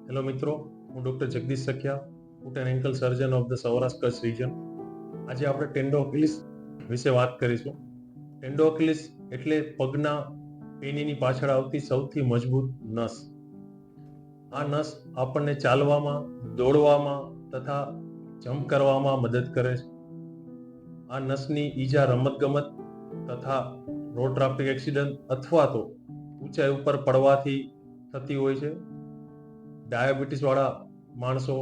Hello મિત્રો, હું doctor Jagdish Sakhiya, foot and ankle surgeon of the Saurashtra Kutch region. આજે આપણે ટેન્ડો અકિલિસ વિશે વાત કરીશું. ટેન્ડો અકિલિસ એટલે પગના પેનીની પાછળ આવતી સૌથી મજબૂત નસ. આ નસ આપણને ચાલવામાં, દોડવામાં તથા જમ્પ કરવામાં મદદ કરે છે. આ નસની ઈજા રમતગમત તથા રોડ ટ્રાફિક એક્સિડન્ટ અથવા તો ઊંચાઈ ઉપર પડવાથી થતી હોય છે. ડાયાબિટીસ વાળા માણસો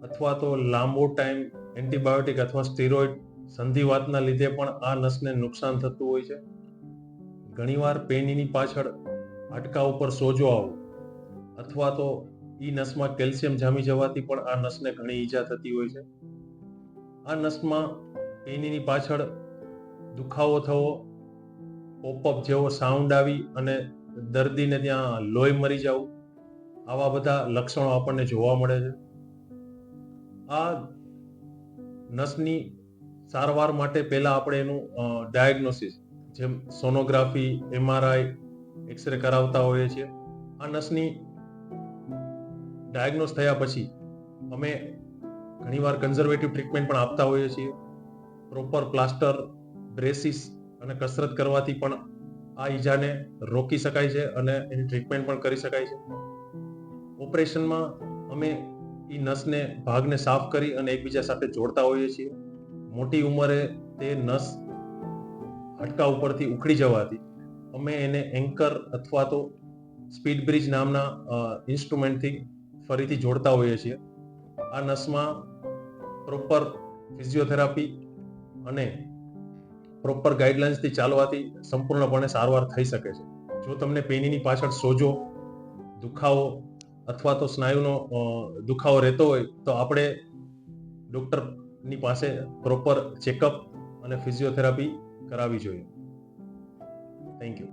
અથવા તો લાંબો ટાઈમ એન્ટીબાયોટિક અથવા સ્ટીરોઇડ સંધિવાતના લીધે પણ આ નસને નુકસાન થતું હોય છે. ઘણીવાર પેનીની પાછળ હાડકા ઉપર સોજો આવવો અથવા તો ઈ નસમાં કેલ્શિયમ જામી જવાથી પણ આ નસને ઘણી ઈજા થતી હોય છે. આ નસમાં પેનીની પાછળ દુખાવો થવો, પોપઅપ જેવો સાઉન્ડ આવી અને દર્દીને ત્યાં લોહી મરી જવું, આવા બધા લક્ષણો આપણને જોવા મળે છે. આ નસની સારવાર માટે પહેલા આપણે એનું ડાયગ્નોસિસ, જેમ સોનોગ્રાફી, એમઆરઆઈ, એક્સરે કરાવતા હોઈએ છીએ. આ નસની ડાયગ્નોસ થયા પછી અમે ઘણીવાર કન્ઝર્વેટિવ ટ્રીટમેન્ટ પણ આપતા હોઈએ છીએ. પ્રોપર પ્લાસ્ટર, બ્રેસિસ અને કસરત કરવાથી પણ આ ઈજાને રોકી શકાય છે અને એની ટ્રીટમેન્ટ પણ કરી શકાય છે. ઓપરેશનમાં અમે એ નસને ભાગને સાફ કરી અને એકબીજા સાથે જોડતા હોઈએ છીએ. મોટી ઉંમરે તે નસ હાડકા ઉપરથી ઉખડી જવાથી અમે એને એન્કર અથવા તો સ્પીડ બ્રિજ નામના ઇન્સ્ટ્રુમેન્ટથી ફરીથી જોડતા હોઈએ છીએ. આ નસમાં પ્રોપર ફિઝિયોથેરાપી અને પ્રોપર ગાઈડલાઇન્સથી ચાલવાથી સંપૂર્ણપણે સારવાર થઈ શકે છે. જો તમને પેનીની પાછળ સોજો, દુખાવો અથવા તો સ્નાયુનો દુખાવો રહેતો હોય તો આપણે ડૉક્ટરની પાસે પ્રોપર ચેકઅપ અને ફિઝિયોથેરાપી કરાવવી જોઈએ. Thank you.